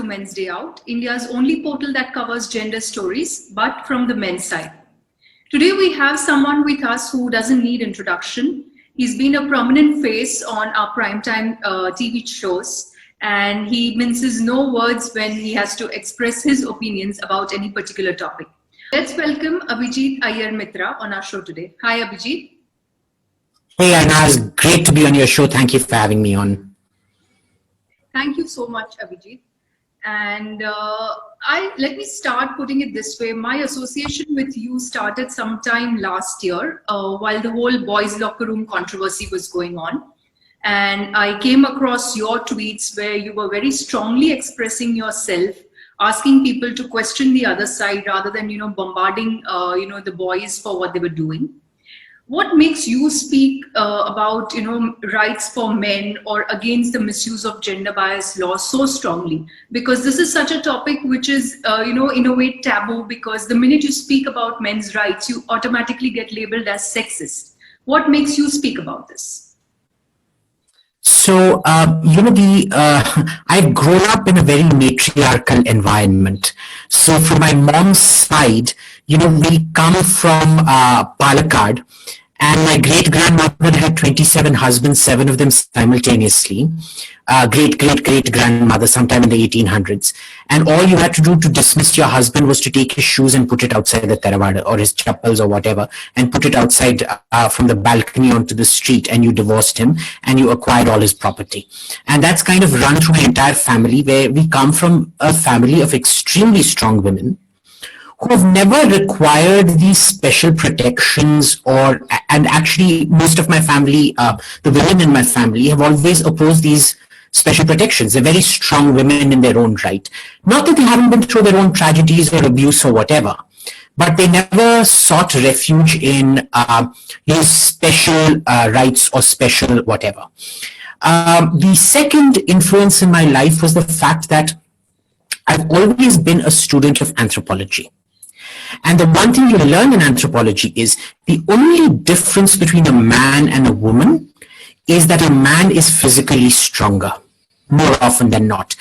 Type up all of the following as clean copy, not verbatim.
to Men's Day Out, India's only portal that covers gender stories, but from the men's side. Today we have someone with us who doesn't need introduction. He's been a prominent face on our primetime TV shows, and he minces no words when he has to express his opinions about any particular topic. Let's welcome Abhijit Iyer-Mitra on our show today. Hi, Abhijit. Hey, Anna, it's great to be on your show. Thank you for having me on. Thank you so much, Abhijit. And let me start putting it this way. My association with you started sometime last year while the whole boys' locker room controversy was going on. And I came across your tweets where you were very strongly expressing yourself, asking people to question the other side rather than, bombarding, the boys for what they were doing. What makes you speak about, rights for men or against the misuse of gender bias law so strongly? Because this is such a topic which is, in a way taboo, because the minute you speak about men's rights, you automatically get labeled as sexist. What makes you speak about this? So, I've grown up in a very matriarchal environment. So from my mom's side, we come from Palakkad. And my great-grandmother had 27 husbands, 7 of them simultaneously. Great-great-great-grandmother sometime in the 1800s. And all you had to do to dismiss your husband was to take his shoes and put it outside the Theravada or his chappals or whatever and put it outside from the balcony onto the street, and you divorced him and you acquired all his property. And that's kind of run through my entire family, where we come from a family of extremely strong women who have never required these special protections, and actually most of my family, the women in my family, have always opposed these special protections. They're very strong women in their own right. Not that they haven't been through their own tragedies or abuse or whatever, but they never sought refuge in special rights or special whatever. The second influence in my life was the fact that I've always been a student of anthropology. And the one thing you learn in anthropology is the only difference between a man and a woman is that a man is physically stronger, more often than not.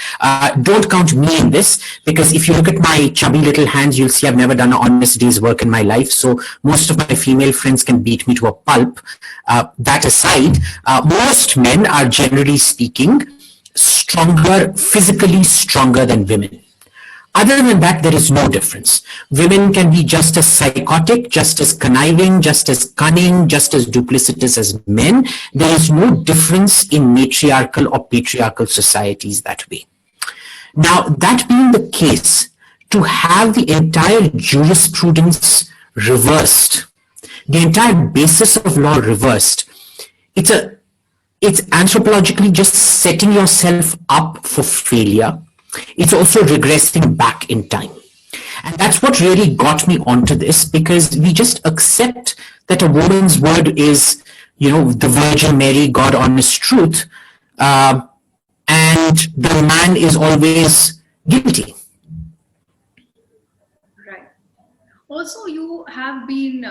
Don't count me in this, because if you look at my chubby little hands, you'll see I've never done an honest day's work in my life. So most of my female friends can beat me to a pulp. That aside, most men are, generally speaking, physically stronger than women. Other than that, there is no difference. Women can be just as psychotic, just as conniving, just as cunning, just as duplicitous as men. There is no difference in matriarchal or patriarchal societies that way. Now, that being the case, to have the entire jurisprudence reversed, the entire basis of law reversed, it's anthropologically just setting yourself up for failure. It's also regressing back in time. And that's what really got me onto this, because we just accept that a woman's word is, the Virgin Mary, God, honest truth, and the man is always guilty. Right. Also, you have been,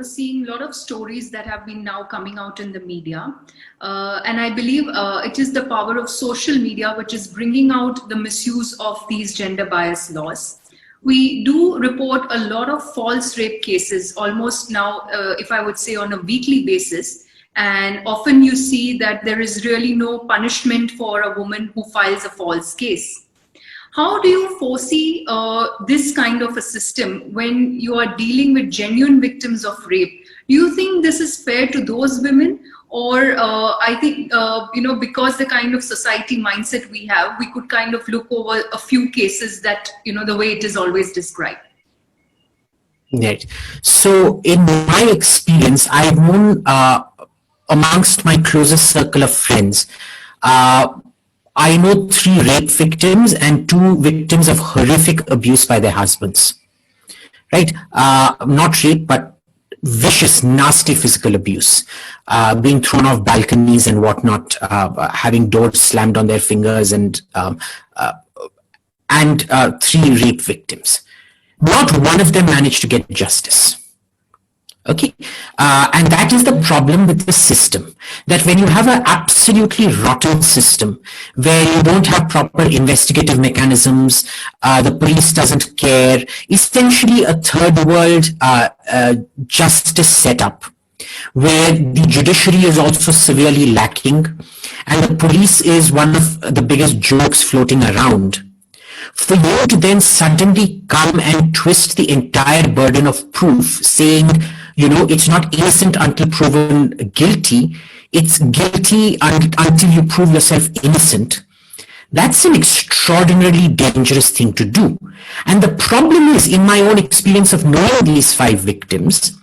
seeing a lot of stories that have been now coming out in the media. And I believe it is the power of social media which is bringing out the misuse of these gender bias laws. We do report a lot of false rape cases almost now, if I would say, on a weekly basis. And often you see that there is really no punishment for a woman who files a false case. How do you foresee this kind of a system when you are dealing with genuine victims of rape? Do you think this is fair to those women? Or I think, because the kind of society mindset we have, we could kind of look over a few cases that, the way it is always described. Right. So in my experience, I've known amongst my closest circle of friends, I know 3 rape victims and 2 victims of horrific abuse by their husbands. Right? Not rape, but vicious, nasty physical abuse, being thrown off balconies and whatnot, having doors slammed on their fingers, and 3 rape victims. Not one of them managed to get justice. Okay. And that is the problem with the system. That when you have an absolutely rotten system where you don't have proper investigative mechanisms, the police doesn't care, essentially a third world justice setup where the judiciary is also severely lacking and the police is one of the biggest jokes floating around. For you to then suddenly come and twist the entire burden of proof, saying, it's not innocent until proven guilty, it's guilty until you prove yourself innocent. That's an extraordinarily dangerous thing to do. And the problem is, in my own experience of knowing these 5 victims,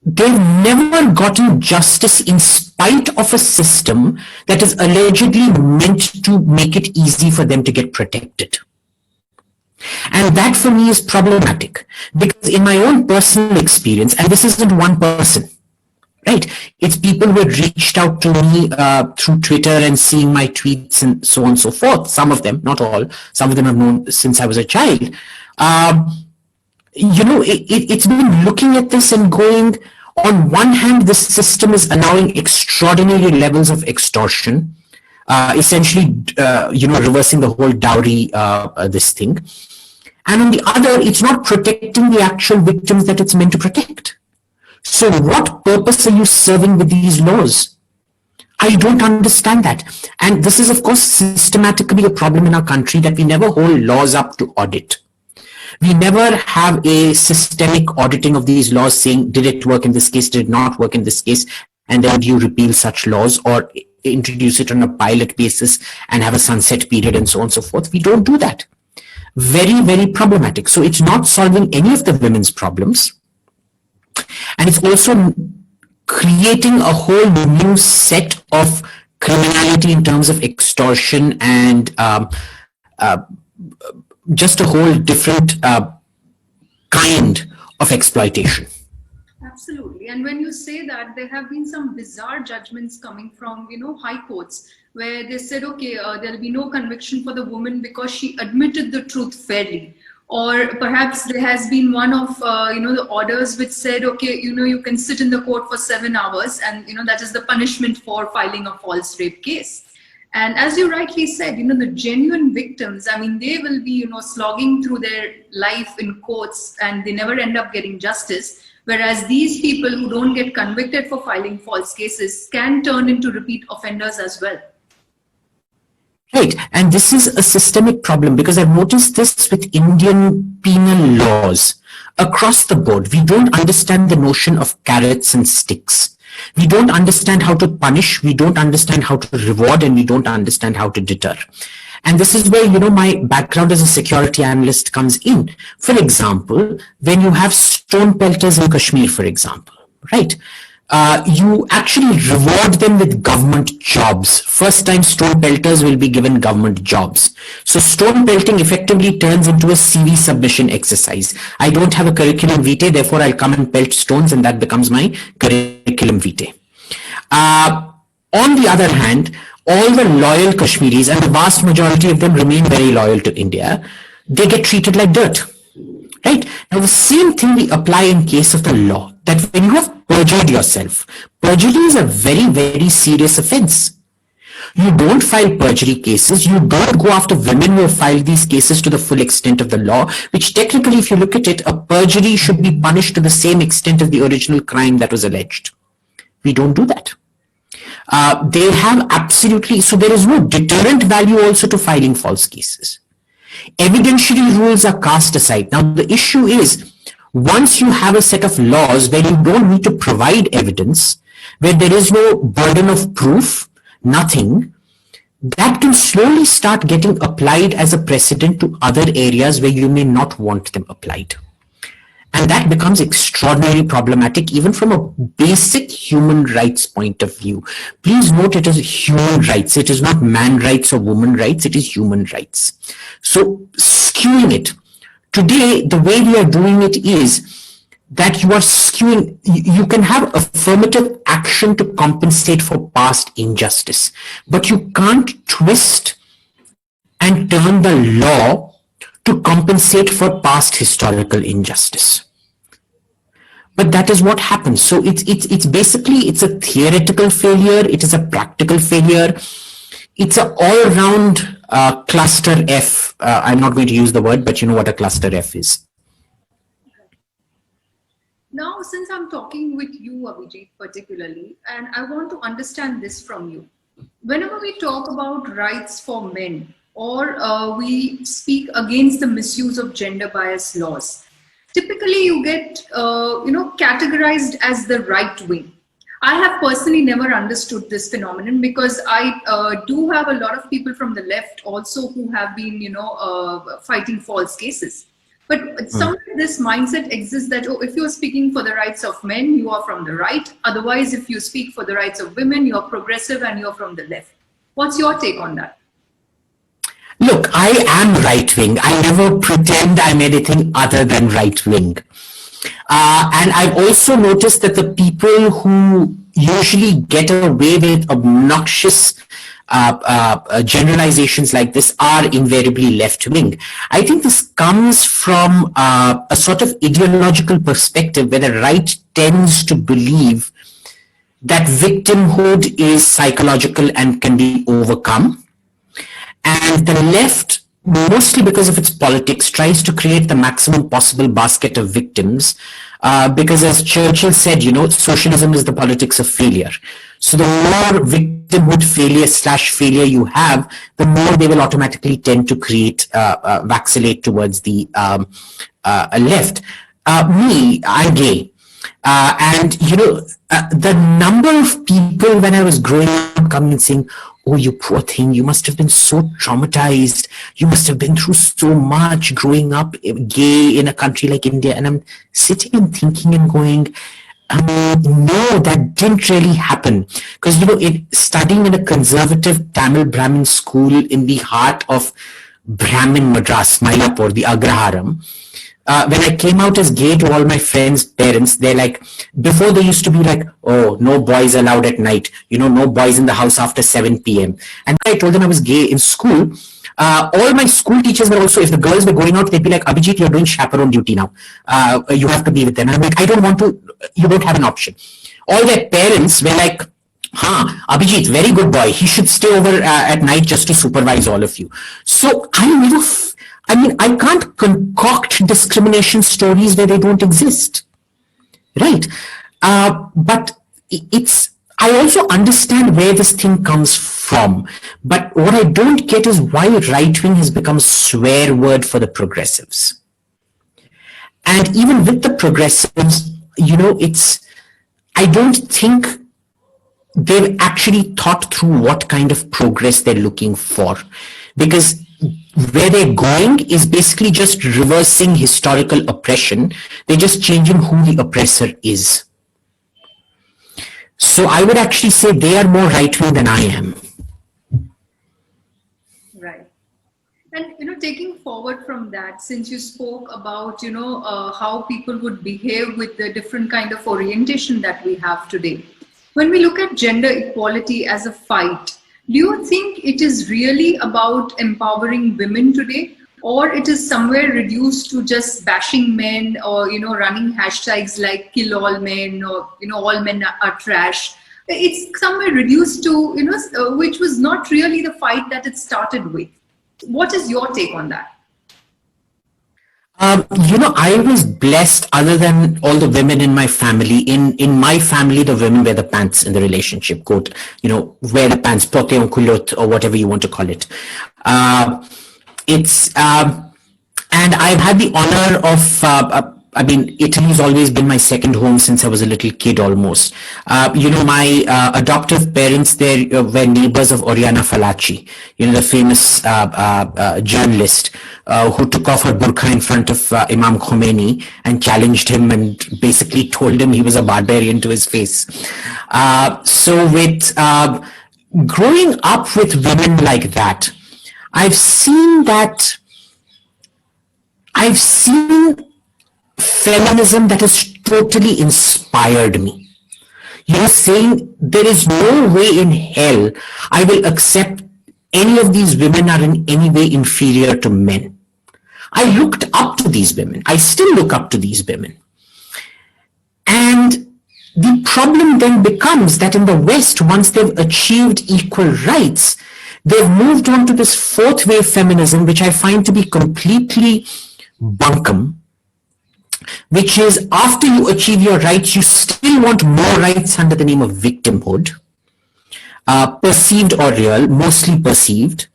they've never gotten justice in spite of a system that is allegedly meant to make it easy for them to get protected. And that for me is problematic because in my own personal experience, and this isn't one person, right? It's people who had reached out to me through Twitter and seeing my tweets and so on and so forth. Some of them, not all, some of them I've known since I was a child. It's been looking at this and going, on one hand, this system is allowing extraordinary levels of extortion, essentially, reversing the whole dowry, this thing. And on the other, it's not protecting the actual victims that it's meant to protect. So what purpose are you serving with these laws? I don't understand that. And this is, of course, systematically a problem in our country that we never hold laws up to audit. We never have a systemic auditing of these laws saying, did it work in this case, did it not work in this case, and then do you repeal such laws or introduce it on a pilot basis and have a sunset period and so on and so forth. We don't do that. Very, very problematic. So it's not solving any of the women's problems. And it's also creating a whole new set of criminality in terms of extortion and just a whole different kind of exploitation. Absolutely. And when you say that, there have been some bizarre judgments coming from, high courts where they said, okay, there'll be no conviction for the woman because she admitted the truth fairly. Or perhaps there has been one of, the orders which said, okay, you can sit in the court for 7 hours and, that is the punishment for filing a false rape case. And as you rightly said, the genuine victims, they will be, slogging through their life in courts and they never end up getting justice. Whereas these people who don't get convicted for filing false cases can turn into repeat offenders as well. Right. And this is a systemic problem because I've noticed this with Indian penal laws across the board. We don't understand the notion of carrots and sticks. We don't understand how to punish. We don't understand how to reward, and we don't understand how to deter. And this is where, my background as a security analyst comes in. For example, when you have stone pelters in Kashmir, for example, right? You actually reward them with government jobs. First time stone pelters will be given government jobs. So stone pelting effectively turns into a CV submission exercise. I don't have a curriculum vitae, therefore I'll come and pelt stones and that becomes my curriculum vitae. On the other hand, all the loyal Kashmiris, and the vast majority of them remain very loyal to India, they get treated like dirt. Right? Now the same thing we apply in case of the law, that when you have perjured yourself, perjury is a very, very serious offense. You don't file perjury cases, you don't go after women who have filed these cases to the full extent of the law, which technically, if you look at it, a perjury should be punished to the same extent of the original crime that was alleged. We don't do that. They have absolutely, so there is no deterrent value also to filing false cases. Evidentiary rules are cast aside. Now, the issue is, once you have a set of laws where you don't need to provide evidence, where there is no burden of proof, nothing, that can slowly start getting applied as a precedent to other areas where you may not want them applied. And that becomes extraordinarily problematic, even from a basic human rights point of view. Please note, it is human rights. It is not man rights or woman rights. It is human rights. So skewing it. Today, the way we are doing it is that you are skewing, you can have affirmative action to compensate for past injustice, but you can't twist and turn the law to compensate for past historical injustice. but that is what happens. So it's basically, it's a theoretical failure, it is a practical failure, it's an all-round cluster F. I'm not going to use the word, but you know what a cluster F is. Now, since I'm talking with you, Abhijit, particularly, and I want to understand this from you. Whenever we talk about rights for men, or we speak against the misuse of gender bias laws, typically you get categorized as the right wing. I have personally never understood this phenomenon, because I do have a lot of people from the left also who have been fighting false cases. But somewhere this mindset exists that, oh, if you're speaking for the rights of men, you are from the right. Otherwise, if you speak for the rights of women, you're progressive and you're from the left. What's your take on that? Look, I am right-wing. I never pretend I'm anything other than right-wing. And I've also noticed that the people who usually get away with obnoxious generalizations like this are invariably left-wing. I think this comes from a sort of ideological perspective where the right tends to believe that victimhood is psychological and can be overcome. And the left, mostly because of its politics, tries to create the maximum possible basket of victims, because as Churchill said, socialism is the politics of failure. So the more victimhood failure you have, the more they will automatically tend to vacillate towards the left. I'm gay. And the number of people when I was growing up coming and saying, oh, you poor thing, you must have been so traumatized. You must have been through so much growing up gay in a country like India. And I'm sitting and thinking and going, no, that didn't really happen. Because, studying in a conservative Tamil Brahmin school in the heart of Brahmin Madras, Mylapore, the Agraharam, when I came out as gay to all my friends' parents, they're like, before they used to be like, oh, no boys allowed at night, no boys in the house after 7 p.m. And I told them I was gay in school. All my school teachers were also, if the girls were going out, they'd be like, Abhijit, you're doing chaperone duty now. You have to be with them. And I'm like, I don't want to, you don't have an option. All their parents were like, Abhijit, very good boy. He should stay over at night just to supervise all of you. So I can't concoct discrimination stories where they don't exist. Right. But I also understand where this thing comes from. But what I don't get is why right-wing has become a swear word for the progressives. And even with the progressives, I don't think they've actually thought through what kind of progress they're looking for. Because where they're going is basically just reversing historical oppression. They're just changing who the oppressor is. So I would actually say they are more right-wing than I am. Right. And, taking forward from that, since you spoke about, how people would behave with the different kind of orientation that we have today. When we look at gender equality as a fight, do you think it is really about empowering women today, or it is somewhere reduced to just bashing men, or running hashtags like kill all men, or all men are trash? It's somewhere reduced to which was not really the fight that it started with. What is your take on that? I was blessed, other than all the women in my family. In my family, the women wear the pants in the relationship, quote, wear the pants, pote on kulot, or whatever you want to call it. And I've had the honor of, Italy's always been my second home since I was a little kid almost. My adoptive parents, they were neighbors of Oriana Fallaci, the famous journalist who took off her burqa in front of Imam Khomeini and challenged him and basically told him he was a barbarian to his face. So with growing up with women like that, I've seen feminism that has totally inspired me. Saying there is no way in hell I will accept any of these women are in any way inferior to men. I looked up to these women. I still look up to these women. And the problem then becomes that in the West, once they've achieved equal rights, they've moved on to this fourth wave feminism, which I find to be completely bunkum, which is after you achieve your rights, you still want more rights under the name of victimhood, perceived or real, mostly perceived.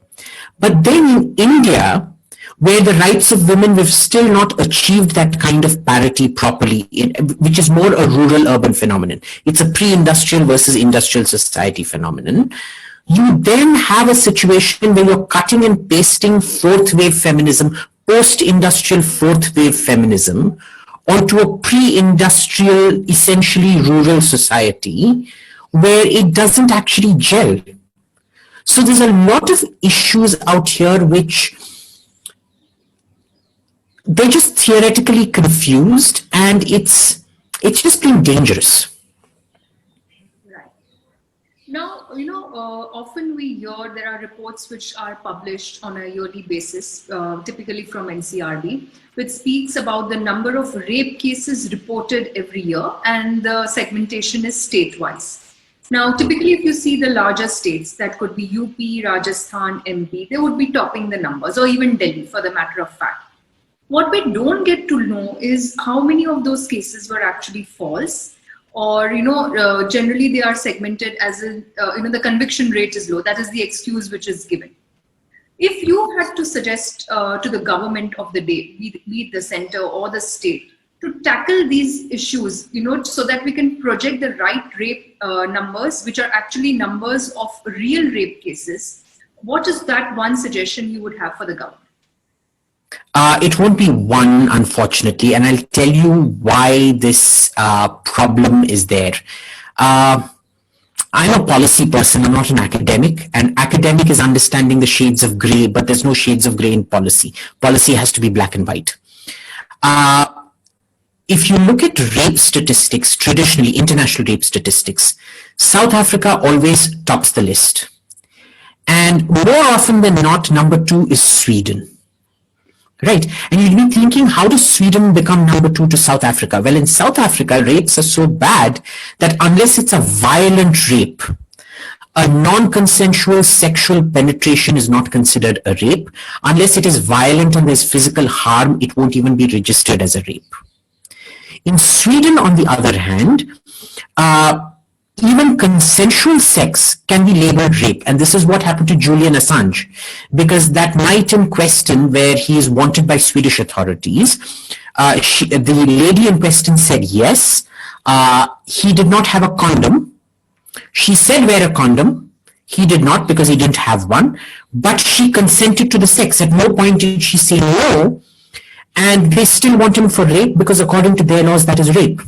But then in India, where the rights of women, we've still not achieved that kind of parity properly, which is more a rural-urban phenomenon. It's a pre-industrial versus industrial society phenomenon. You then have a situation where you're cutting and pasting fourth wave feminism, post-industrial fourth wave feminism, onto a pre-industrial, essentially rural society where it doesn't actually gel. So there's a lot of issues out here which they're just theoretically confused, and it's just being dangerous. Right. Now, often we hear there are reports which are published on a yearly basis, typically from NCRB, which speaks about the number of rape cases reported every year, and the segmentation is state-wise. Now, typically, if you see the larger states, that could be UP, Rajasthan, MP, they would be topping the numbers, or even Delhi, for the matter of fact. What we don't get to know is how many of those cases were actually false, or generally they are segmented as in the conviction rate is low. That is the excuse which is given. If you had to suggest to the government of the day, be it the center or the state, to tackle these issues, so that we can project the right rape numbers, which are actually numbers of real rape cases, what is that one suggestion you would have for the government? It won't be one, unfortunately, and I'll tell you why this problem is there. I'm a policy person, I'm not an academic, and academic is understanding the shades of gray, but there's no shades of gray in policy. Policy has to be black and white. If you look at rape statistics, traditionally international rape statistics, South Africa always tops the list. And more often than not, number 2 is Sweden. Right. And you'll be thinking, how does Sweden become number 2 to South Africa? Well, in South Africa, rapes are so bad that unless it's a violent rape, a non-consensual sexual penetration is not considered a rape. Unless it is violent and there's physical harm, it won't even be registered as a rape. In Sweden, on the other hand, even consensual sex can be labeled rape. And this is what happened to Julian Assange, because that night in question where he is wanted by Swedish authorities, the lady in question said yes, he did not have a condom. She said wear a condom. He did not, because he didn't have one, but she consented to the sex. At no point did she say no, and they still want him for rape because according to their laws, that is rape.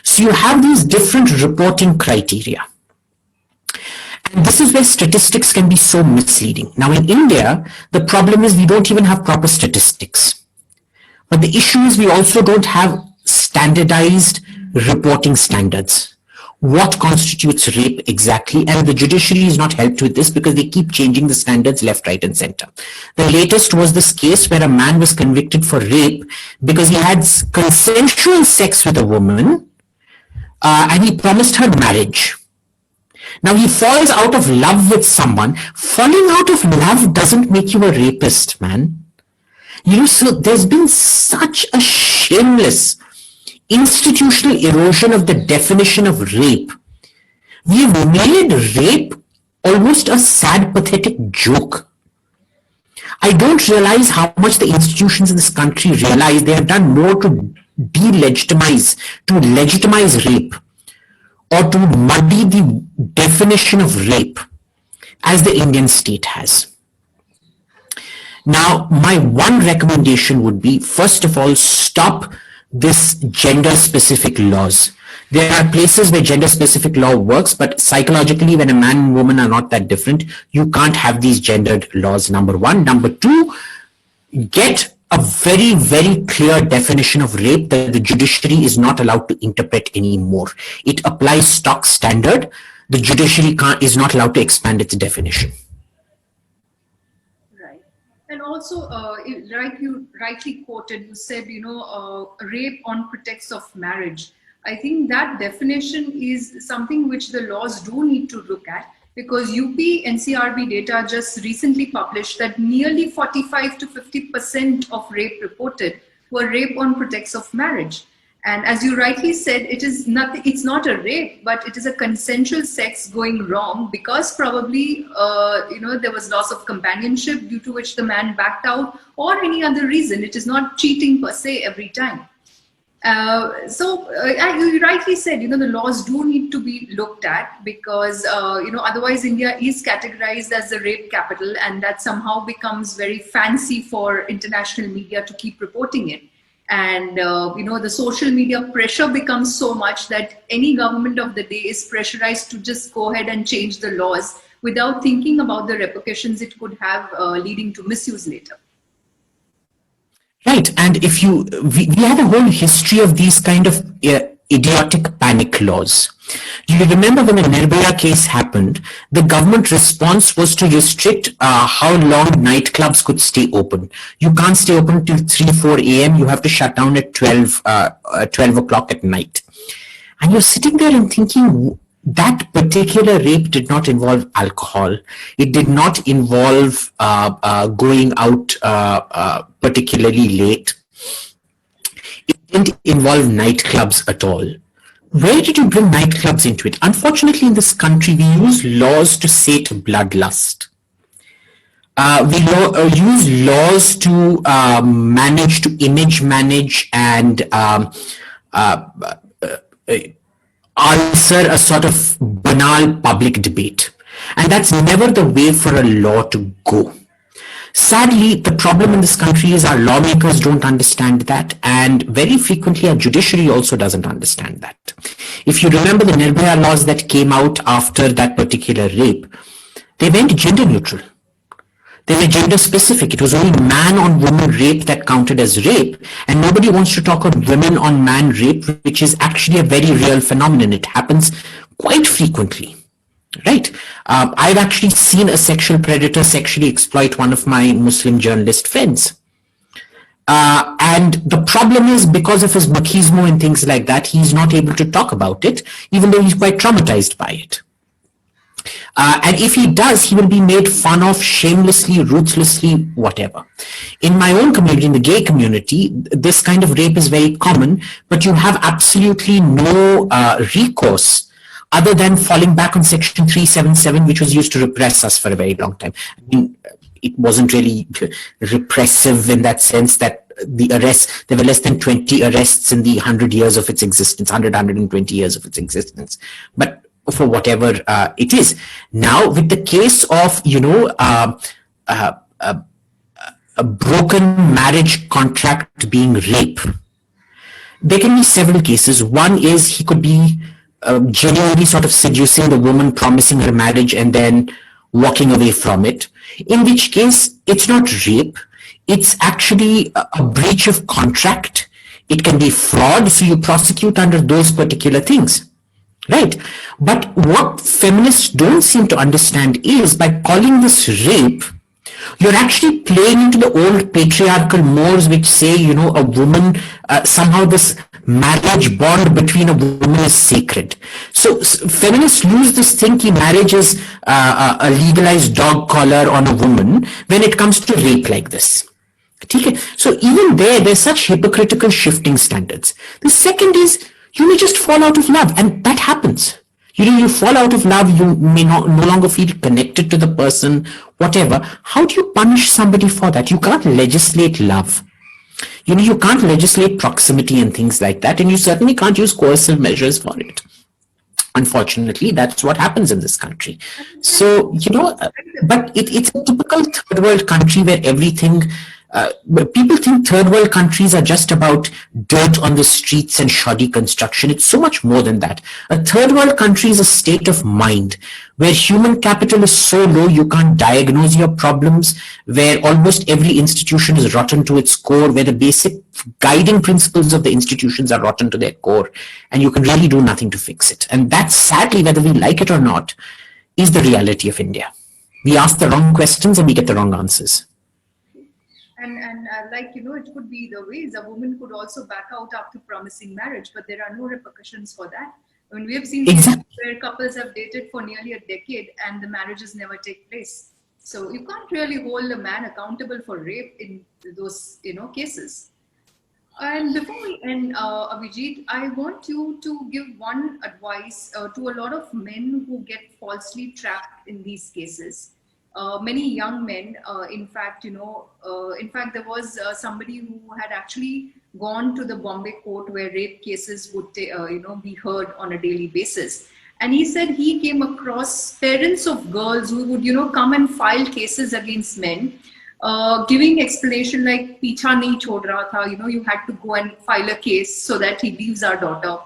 So you have these different reporting criteria. And this is where statistics can be so misleading. Now in India, the problem is we don't even have proper statistics. But the issue is we also don't have standardized reporting standards. What constitutes rape exactly? And the judiciary is not helped with this because they keep changing the standards left, right, and center. The latest was this case where a man was convicted for rape because he had consensual sex with a woman and he promised her marriage. Now he falls out of love with someone. Falling out of love doesn't make you a rapist, man. So there's been such a shameless institutional erosion of the definition of rape. We've made rape almost a sad, pathetic joke. I don't realize how much the institutions in this country realize they have done more to delegitimize, to legitimize rape, or to muddy the definition of rape as the Indian state has. Now, my one recommendation would be, first of all, stop this gender-specific laws. There are places where gender-specific law works, but psychologically, when a man and woman are not that different, you can't have these gendered laws, number one. Number two, get a very, very clear definition of rape that the judiciary is not allowed to interpret anymore. It applies stock standard. The judiciary is not allowed to expand its definition. And also, you rightly quoted, you said, rape on pretext of marriage. I think that definition is something which the laws do need to look at, because UP NCRB data just recently published that nearly 45 to 50% of rape reported were rape on pretext of marriage. And as you rightly said, it's not a rape, but it is a consensual sex going wrong because probably, there was loss of companionship due to which the man backed out, or any other reason. It is not cheating per se every time. You rightly said, the laws do need to be looked at, because, otherwise India is categorized as the rape capital, and that somehow becomes very fancy for international media to keep reporting it. And, the social media pressure becomes so much that any government of the day is pressurized to just go ahead and change the laws without thinking about the repercussions it could have, leading to misuse later. Right, and we have a whole history of these kind of idiotic panic laws. Do you remember when the Nirbhaya case happened, the government response was to restrict how long nightclubs could stay open. You can't stay open till 3, 4 a.m. You have to shut down at 12 o'clock at night. And you're sitting there and thinking, that particular rape did not involve alcohol. It did not involve going out particularly late. It didn't involve nightclubs at all. Where did you bring nightclubs into it? Unfortunately, in this country, we use laws to sate bloodlust. We use laws to manage, to image manage, and answer a sort of banal public debate. And that's never the way for a law to go. Sadly, the problem in this country is our lawmakers don't understand that, and very frequently our judiciary also doesn't understand that. If you remember the Nirbhaya laws that came out after that particular rape, they went gender neutral. They were gender specific. It was only man on woman rape that counted as rape, and nobody wants to talk about women on man rape, which is actually a very real phenomenon. It happens quite frequently. Right. I've actually seen a sexual predator sexually exploit one of my Muslim journalist friends. And the problem is, because of his machismo and things like that, he's not able to talk about it, even though he's quite traumatized by it. And if he does, he will be made fun of shamelessly, ruthlessly, whatever. In my own community, in the gay community, this kind of rape is very common, but you have absolutely no recourse other than falling back on Section 377, which was used to repress us for a very long time. I mean, it wasn't really repressive in that sense that the arrests, there were less than 20 arrests in the 100 years of its existence, 120 years of its existence. But for whatever it is. Now, with the case of, a broken marriage contract being rape, there can be several cases. One is he could be genuinely sort of seducing the woman, promising her marriage, and then walking away from it, in which case it's not rape, it's actually a breach of contract. It can be fraud, so you prosecute under those particular things, right? But what feminists don't seem to understand is, by calling this rape, you're actually playing into the old patriarchal mores which say, a woman, somehow this marriage bond between a woman is sacred. So feminists lose this thing that marriage is a legalized dog collar on a woman when it comes to rape like this. Okay? So even there's such hypocritical shifting standards. The second is, you may just fall out of love, and that happens. You fall out of love, you may no longer feel connected to the person, whatever. How do you punish somebody for that? You can't legislate love. You can't legislate proximity and things like that, and you certainly can't use coercive measures for it. Unfortunately, that's what happens in this country. So, but it's a typical third world country where everything, people think third world countries are just about dirt on the streets and shoddy construction. It's so much more than that. A third world country is a state of mind where human capital is so low you can't diagnose your problems, where almost every institution is rotten to its core, where the basic guiding principles of the institutions are rotten to their core, and you can really do nothing to fix it. And that's, sadly, whether we like it or not, is the reality of India. We ask the wrong questions and we get the wrong answers. And like, it could be the ways a woman could also back out after promising marriage, but there are no repercussions for that. I mean, we have seen cases Exactly. where couples have dated for nearly a decade and the marriages never take place. So you can't really hold a man accountable for rape in those, cases. And before we end, Abhijit, I want you to give one advice to a lot of men who get falsely trapped in these cases. Many young men, in fact, there was somebody who had actually gone to the Bombay court where rape cases would, be heard on a daily basis. And he said he came across parents of girls who would, come and file cases against men, giving explanation like "Picha nahi chhod raha tha," you had to go and file a case so that he leaves our daughter.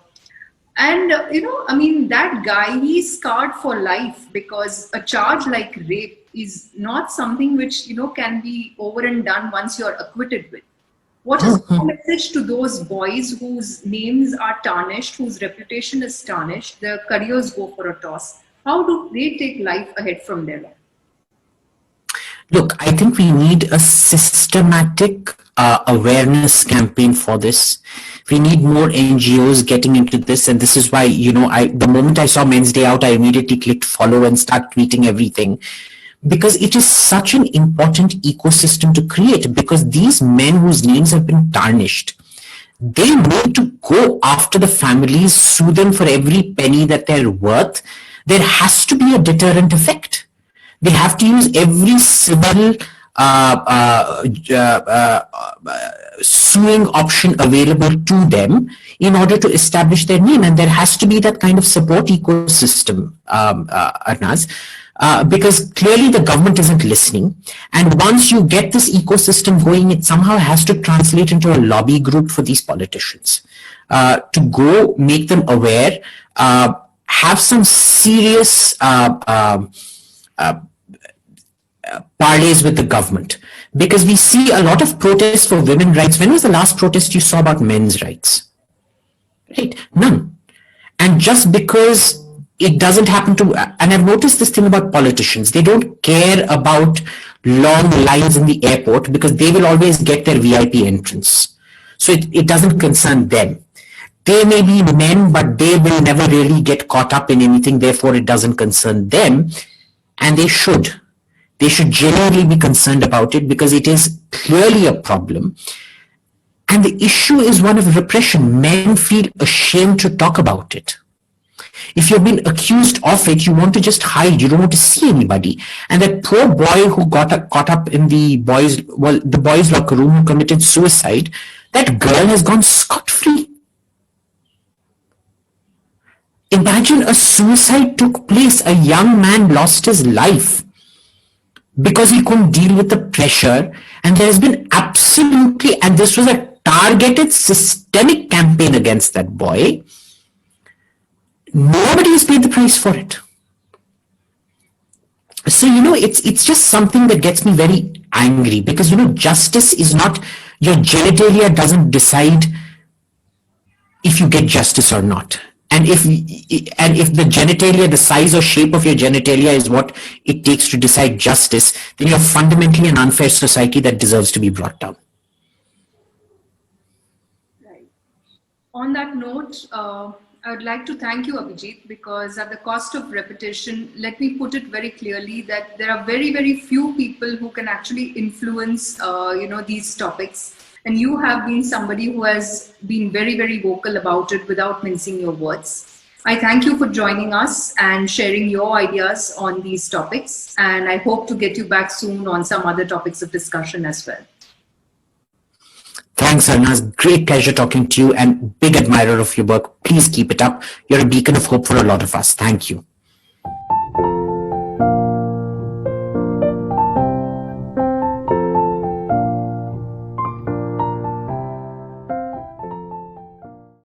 And that guy, he's scarred for life, because a charge like rape is not something which can be over and done once you're acquitted with. What is the message to those boys whose names are tarnished, whose reputation is tarnished, their careers go for a toss? How do they take life ahead from there? Look, I think we need a systematic awareness campaign for this. We need more NGOs getting into this, and this is why, the moment I saw Men's Day Out, I immediately clicked follow and start tweeting everything, because it is such an important ecosystem to create, because these men whose names have been tarnished, they need to go after the families, sue them for every penny that they're worth. There has to be a deterrent effect. They have to use every civil suing option available to them in order to establish their name. And there has to be that kind of support ecosystem, Arnaz, because clearly the government isn't listening. And once you get this ecosystem going, it somehow has to translate into a lobby group for these politicians to go make them aware, have some serious parlays with the government, because we see a lot of protests for women's rights. When was the last protest you saw about men's rights? Right? None. And just because it doesn't happen to, and I've noticed this thing about politicians, they don't care about long lines in the airport because they will always get their VIP entrance. So it doesn't concern them. They may be men, but they will never really get caught up in anything. Therefore, it doesn't concern them. And they should. They should genuinely be concerned about it, because it is clearly a problem. And the issue is one of repression. Men feel ashamed to talk about it. If you've been accused of it, you want to just hide. You don't want to see anybody. And that poor boy who got caught up in the boys' locker room, who committed suicide, that girl has gone scot-free. Imagine a suicide took place. A young man lost his life because he couldn't deal with the pressure. And there has been absolutely, and this was a targeted systemic campaign against that boy. Nobody has paid the price for it. So, it's just something that gets me very angry, because, justice is not, your genitalia doesn't decide if you get justice or not. And if the genitalia, the size or shape of your genitalia is what it takes to decide justice, then you're fundamentally an unfair society that deserves to be brought down. Right. On that note, I would like to thank you, Abhijit, because at the cost of repetition, let me put it very clearly that there are very, very few people who can actually influence, these topics. And you have been somebody who has been very, very vocal about it without mincing your words. I thank you for joining us and sharing your ideas on these topics. And I hope to get you back soon on some other topics of discussion as well. Thanks, Arnaz. Great pleasure talking to you, and big admirer of your work. Please keep it up. You're a beacon of hope for a lot of us. Thank you.